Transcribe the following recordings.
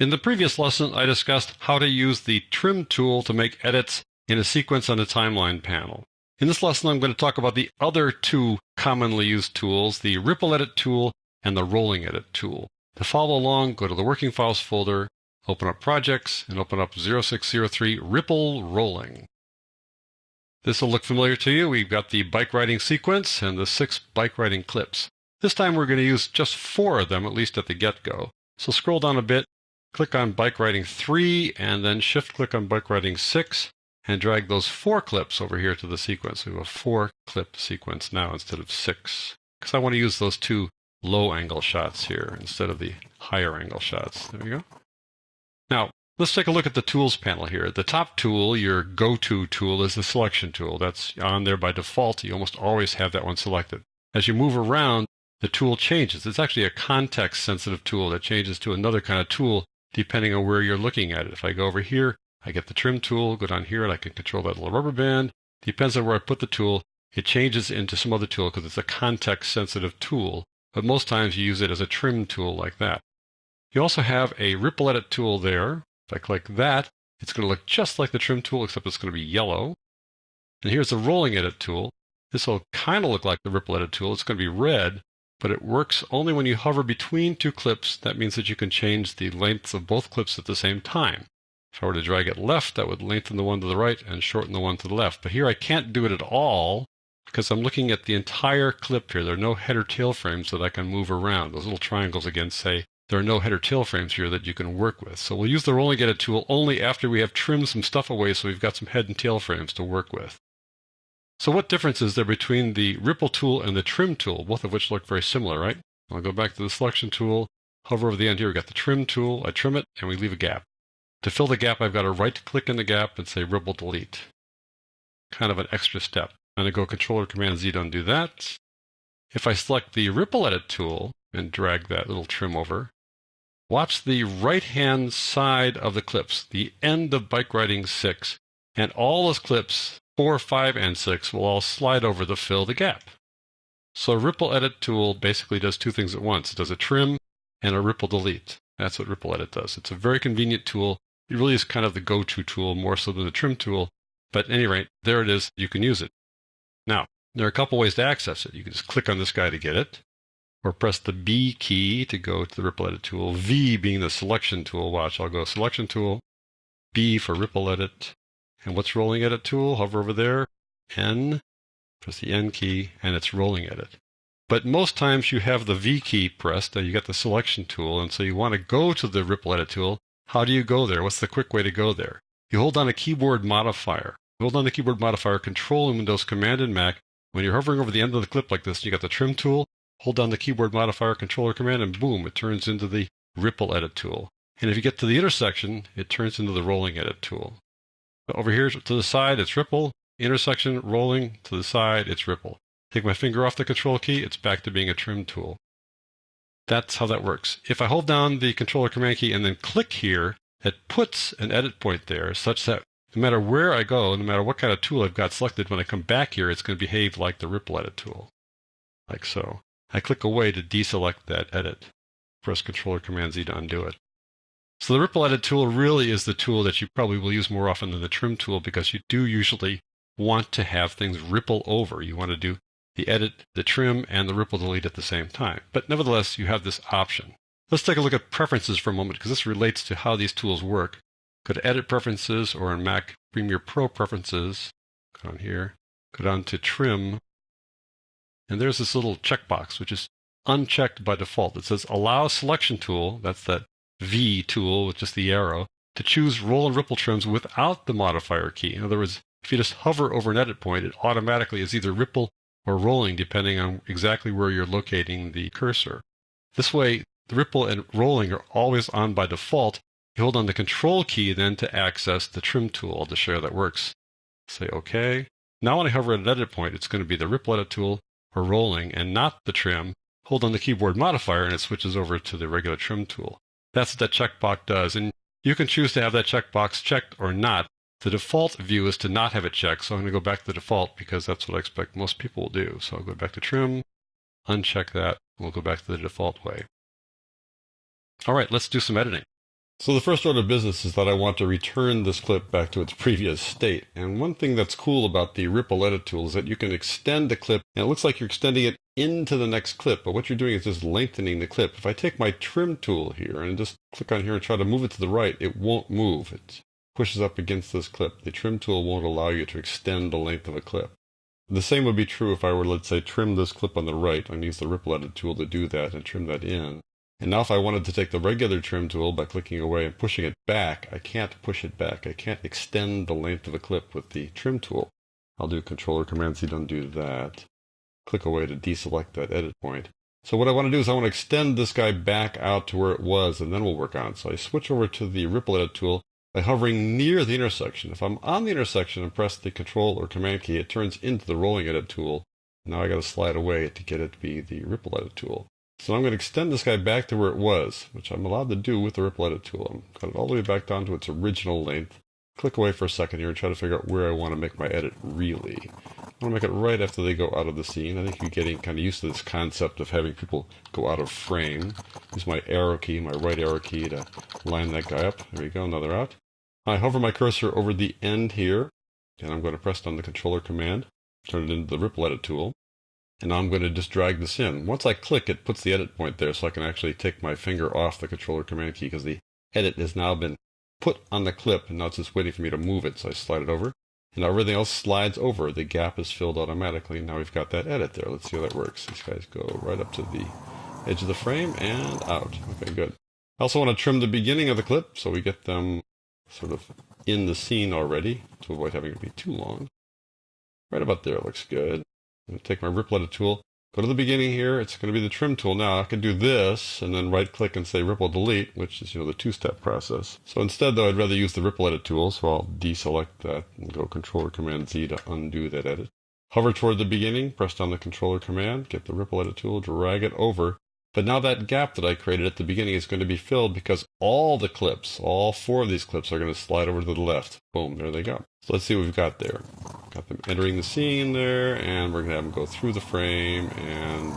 In the previous lesson, I discussed how to use the Trim tool to make edits in a sequence on the timeline panel. In this lesson, I'm going to talk about the other two commonly used tools, the Ripple Edit tool and the Rolling Edit tool. To follow along, go to the Working Files folder, open up Projects, and open up 0603 Ripple Rolling. This will look familiar to you. We've got the bike riding sequence and the 6 bike riding clips. This time we're going to use just 4 of them, at least at the get-go. So scroll down a bit, click on Bike Riding 3, and then shift-click on Bike Riding 6, and drag those 4 clips over here to the sequence. We have a 4-clip sequence now instead of 6, because I want to use those 2 low-angle shots here instead of the higher-angle shots. There we go. Now, let's take a look at the Tools panel here. The top tool, your go-to tool, is the Selection tool. That's on there by default. You almost always have that one selected. As you move around, the tool changes. It's actually a context-sensitive tool that changes to another kind of tool depending on where you're looking at it. If I go over here, I get the Trim tool, go down here, and I can control that little rubber band. Depends on where I put the tool. It changes into some other tool because it's a context-sensitive tool, but most times you use it as a trim tool like that. You also have a Ripple Edit tool there. If I click that, it's going to look just like the Trim tool, except it's going to be yellow. And here's the Rolling Edit tool. This will kind of look like the Ripple Edit tool. It's going to be red, but it works only when you hover between 2 clips. That means that you can change the lengths of both clips at the same time. If I were to drag it left, that would lengthen the one to the right and shorten the one to the left. But here I can't do it at all because I'm looking at the entire clip here. There are no header tail frames that I can move around. Those little triangles again say there are no header tail frames here that you can work with. So we'll use the Rolling Edit tool only after we have trimmed some stuff away so we've got some head and tail frames to work with. So what difference is there between the Ripple tool and the Trim tool, both of which look very similar, right? I'll go back to the Selection tool, hover over the end here, we've got the Trim tool, I trim it, and we leave a gap. To fill the gap, I've got to right-click in the gap and say Ripple Delete. Kind of an extra step. I'm going to go Control-Command-Z to undo that. If I select the Ripple Edit tool and drag that little trim over, watch the right-hand side of the clips, the end of Bike Riding 6, and all those clips 4, 5, and 6 will all slide over to fill the gap. So Ripple Edit tool basically does 2 things at once. It does a trim and a Ripple Delete. That's what Ripple Edit does. It's a very convenient tool. It really is kind of the go-to tool more so than the Trim tool. But at any rate, there it is. You can use it. Now, there are a couple ways to access it. You can just click on this guy to get it, or press the B key to go to the Ripple Edit tool. V being the Selection tool. Watch, I'll go Selection tool, B for Ripple Edit. And what's Rolling Edit tool? Hover over there, N, press the N key, and it's Rolling Edit. But most times you have the V key pressed, and you get the Selection tool, and so you want to go to the Ripple Edit tool. How do you go there? What's the quick way to go there? You hold down a keyboard modifier. Hold down the keyboard modifier, Control in Windows, Command in Mac. When you're hovering over the end of the clip like this, you got the Trim tool, hold down the keyboard modifier, Control or Command, and boom, it turns into the Ripple Edit tool. And if you get to the intersection, it turns into the Rolling Edit tool. Over here to the side, it's Ripple. Intersection, rolling, to the side, it's Ripple. Take my finger off the Control key, it's back to being a Trim tool. That's how that works. If I hold down the Control or Command key and then click here, it puts an edit point there such that no matter where I go, no matter what kind of tool I've got selected, when I come back here, it's going to behave like the Ripple Edit tool. Like so. I click away to deselect that edit. Press Control or Command Z to undo it. So the Ripple Edit tool really is the tool that you probably will use more often than the Trim tool because you do usually want to have things ripple over. You want to do the edit, the trim, and the Ripple Delete at the same time. But nevertheless, you have this option. Let's take a look at preferences for a moment because this relates to how these tools work. Go to Edit Preferences, or in Mac, Premiere Pro Preferences. Go down here, go down to Trim, and there's this little checkbox which is unchecked by default. It says Allow Selection Tool, that's that V tool with just the arrow, to choose roll and ripple trims without the modifier key. In other words, if you just hover over an edit point, it automatically is either ripple or rolling depending on exactly where you're locating the cursor. This way, the ripple and rolling are always on by default. You hold on the Control key then to access the Trim tool. I'll just show you how that works. Say OK. Now when I hover at an edit point, it's going to be the Ripple Edit tool or rolling and not the Trim. Hold on the keyboard modifier and it switches over to the regular Trim tool. That's what that checkbox does, and you can choose to have that checkbox checked or not. The default view is to not have it checked, so I'm going to go back to the default because that's what I expect most people will do. So I'll go back to Trim, uncheck that, and we'll go back to the default way. All right, let's do some editing. So the first order of business is that I want to return this clip back to its previous state. And one thing that's cool about the Ripple Edit tool is that you can extend the clip, and it looks like you're extending it into the next clip, but what you're doing is just lengthening the clip. If I take my trim tool here and just click on here and try to move it to the right, it won't move. It pushes up against this clip. The trim tool won't allow you to extend the length of a clip. The same would be true if I were, let's say, trim this clip on the right. I'm going to use the Ripple Edit tool to do that and trim that in. And now if I wanted to take the regular trim tool by clicking away and pushing it back, I can't push it back. I can't extend the length of a clip with the trim tool. I'll do Controller Command C to undo that. Click away to deselect that edit point. So what I want to do is I want to extend this guy back out to where it was, and then we'll work on it. So I switch over to the Ripple Edit tool by hovering near the intersection. If I'm on the intersection and press the Control or Command key, it turns into the Rolling Edit tool. Now I got to slide away to get it to be the Ripple Edit tool. So I'm going to extend this guy back to where it was, which I'm allowed to do with the Ripple Edit tool. I'm got it all the way back down to its original length. Click away for a second here and try to figure out where I want to make my edit really. I want to make it right after they go out of the scene. I think you're getting kind of used to this concept of having people go out of frame. Use my arrow key, my right arrow key, to line that guy up. There you go, another out. I hover my cursor over the end here, and I'm going to press down the Controller Command, turn it into the Ripple Edit tool. And now I'm going to just drag this in. Once I click, it puts the edit point there so I can actually take my finger off the Controller Command key because the edit has now been put on the clip and now it's just waiting for me to move it. So I slide it over and now everything else slides over. The gap is filled automatically. Now we've got that edit there. Let's see how that works. These guys go right up to the edge of the frame and out. Okay, good. I also want to trim the beginning of the clip so we get them sort of in the scene already to avoid having it be too long. Right about there looks good. I'm going to take my Ripple Edit tool, go to the beginning here. It's going to be the trim tool. Now I can do this and then right click and say Ripple Delete, which is, the two-step process. So instead though, I'd rather use the Ripple Edit tool. So I'll deselect that and go Controller Command Z to undo that edit. Hover toward the beginning, press down the Controller Command, get the Ripple Edit tool, drag it over. But now that gap that I created at the beginning is going to be filled because all the clips, all 4 of these clips are going to slide over to the left. Boom, there they go. So let's see what we've got there. Got them entering the scene there, and we're going to have them go through the frame, and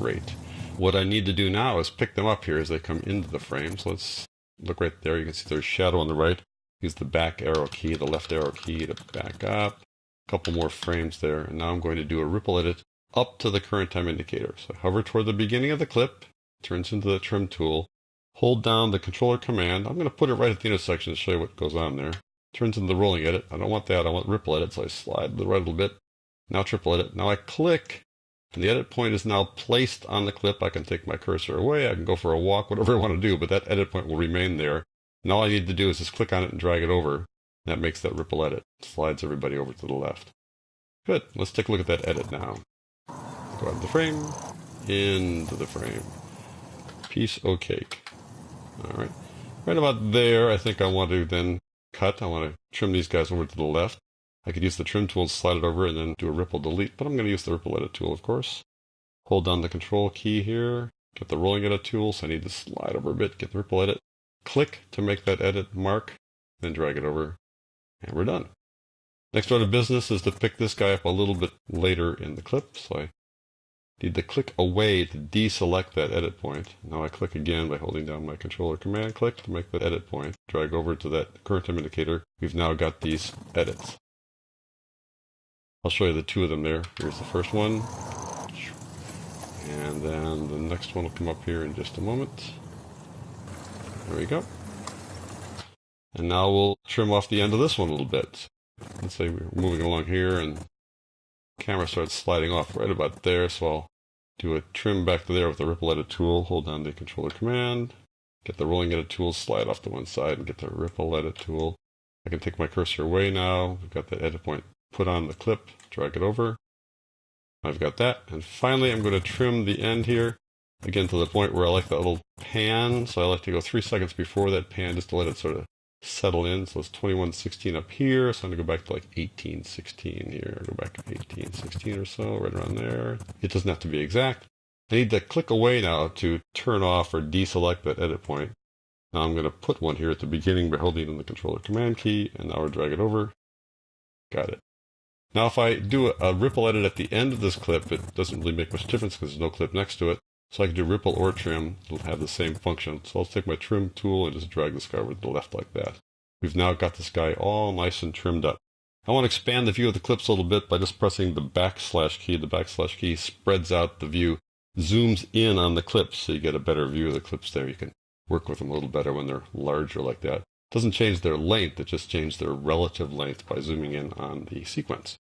great. What I need to do now is pick them up here as they come into the frame. So let's look right there. You can see there's shadow on the right. Use the back arrow key, the left arrow key to back up. A couple more frames there, and now I'm going to do a Ripple Edit up to the current time indicator. So hover toward the beginning of the clip, turns into the trim tool, hold down the Controller Command. I'm going to put it right at the intersection to show you what goes on there. Turns into the Rolling Edit. I don't want that. I want Ripple Edit, so I slide to the right a little bit. Now Triple Edit. Now I click, and the edit point is now placed on the clip. I can take my cursor away. I can go for a walk, whatever I want to do, but that edit point will remain there. And all I need to do is just click on it and drag it over. That makes that Ripple Edit. Slides everybody over to the left. Good. Let's take a look at that edit now. Go out of the frame, into the frame. Piece o' cake. All right. Right about there, I think I want to then cut. I want to trim these guys over to the left. I could use the trim tool to slide it over and then do a Ripple Delete, but I'm going to use the Ripple Edit tool, of course. Hold down the Control key here. Get the Rolling Edit tool, so I need to slide over a bit, get the Ripple Edit. Click to make that edit mark, then drag it over, and we're done. Next order of business is to pick this guy up a little bit later in the clip, so I need to click away to deselect that edit point. Now I click again by holding down my Controller Command click to make that edit point. Drag over to that current time indicator. We've now got these edits. I'll show you the 2 of them there. Here's the first one. And then the next one will come up here in just a moment. There we go. And now we'll trim off the end of this one a little bit. Let's say we're moving along here and the camera starts sliding off right about there, so I'll do a trim back to there with the Ripple Edit tool. Hold down the Controller Command, get the Rolling Edit tool, slide off to one side, and get the Ripple Edit tool. I can take my cursor away now. We've got that edit point put on the clip, drag it over. I've got that. And finally, I'm going to trim the end here, again to the point where I like that little pan. So I like to go 3 seconds before that pan just to let it sort of settle in. So it's 21:16 up here. So I'm going to go back to like 18:16 here. Go back to 18:16 or so, right around there. It doesn't have to be exact. I need to click away now to turn off or deselect that edit point. Now I'm going to put one here at the beginning by holding in the Controller Command key, and now I'll drag it over. Got it. Now if I do a Ripple Edit at the end of this clip, it doesn't really make much difference because there's no clip next to it. So I can do ripple or trim. It'll have the same function. So I'll take my trim tool and just drag this guy over to the left like that. We've now got this guy all nice and trimmed up. I want to expand the view of the clips a little bit by just pressing the backslash key. The backslash key spreads out the view, zooms in on the clips so you get a better view of the clips there. You can work with them a little better when they're larger like that. It doesn't change their length, it just changes their relative length by zooming in on the sequence.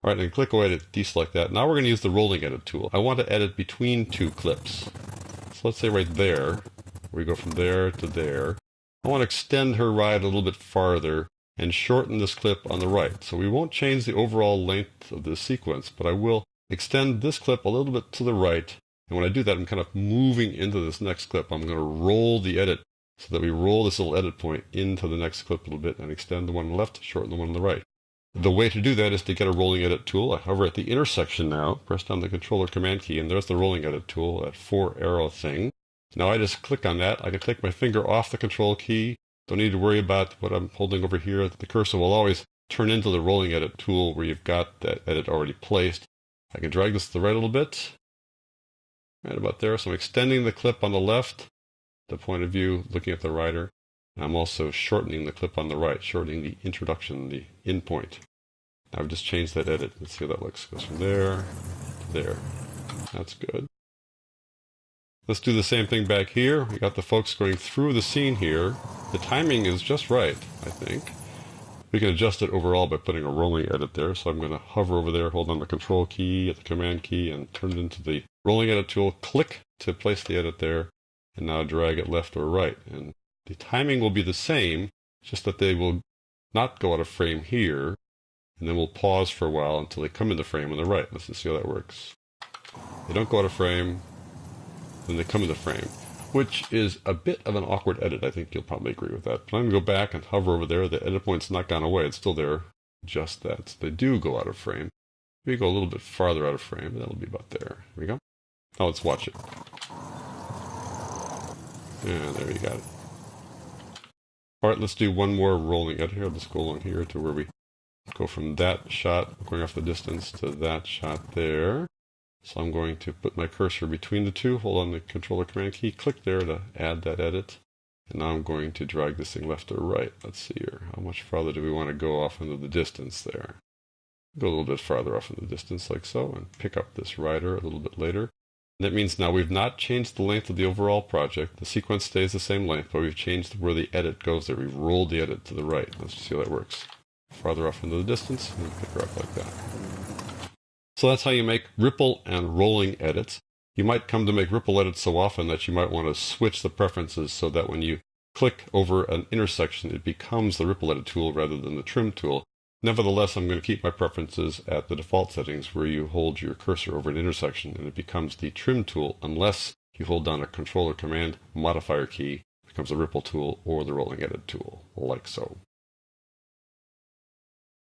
All right, and click away to deselect that. Now we're going to use the rolling edit tool. I want to edit between two clips. So let's say right there, we go from there to there. I want to extend her ride a little bit farther and shorten this clip on the right. So we won't change the overall length of this sequence, but I will extend this clip a little bit to the right. And when I do that, I'm kind of moving into this next clip. I'm going to roll the edit so that we roll this little edit point into the next clip a little bit and extend the one on the left, shorten the one on the right. The way to do that is to get a rolling edit tool. I hover at the intersection now, press down the controller command key, and there's the rolling edit tool, that 4-arrow thing. Now I just click on that. I can take my finger off the control key. Don't need to worry about what I'm holding over here. The cursor will always turn into the rolling edit tool where you've got that edit already placed. I can drag this to the right a little bit. Right about there. So I'm extending the clip on the left, the point of view, looking at the rider. I'm also shortening the clip on the right, shortening the introduction, the in point. Now I've just changed that edit. Let's see how that looks. Goes from there to there. That's good. Let's do the same thing back here. We got the folks going through the scene here. The timing is just right, I think. We can adjust it overall by putting a rolling edit there. So I'm going to hover over there, hold on the control key, at the command key, and turn it into the rolling edit tool. Click to place the edit there, and now drag it left or right. And the timing will be the same, just that they will not go out of frame here, and then we'll pause for a while until they come into frame on the right. Let's just see how that works. They don't go out of frame, then they come into frame, which is a bit of an awkward edit. I think you'll probably agree with that. But I'm going to go back and hover over there. The edit point's not gone away. It's still there, just that. So they do go out of frame. Maybe go a little bit farther out of frame, and that'll be about there. Here we go. Now let's watch it. Yeah, there you got it. All right, let's do one more rolling edit here. I'll just go along here to where we go from that shot, going off the distance, to that shot there. So I'm going to put my cursor between the two, hold on the controller command key, click there to add that edit. And now I'm going to drag this thing left or right. Let's see here. How much farther do we want to go off into the distance there? Go a little bit farther off in the distance like so, and pick up this rider a little bit later. That means now we've not changed the length of the overall project. The sequence stays the same length, but we've changed where the edit goes there. We've rolled the edit to the right. Let's see how that works. Farther off into the distance, and then pick her up like that. So that's how you make ripple and rolling edits. You might come to make ripple edits so often that you might want to switch the preferences so that when you click over an intersection, it becomes the ripple edit tool rather than the trim tool. Nevertheless, I'm going to keep my preferences at the default settings where you hold your cursor over an intersection and it becomes the trim tool unless you hold down a controller command modifier key, it becomes a ripple tool or the rolling edit tool, like so.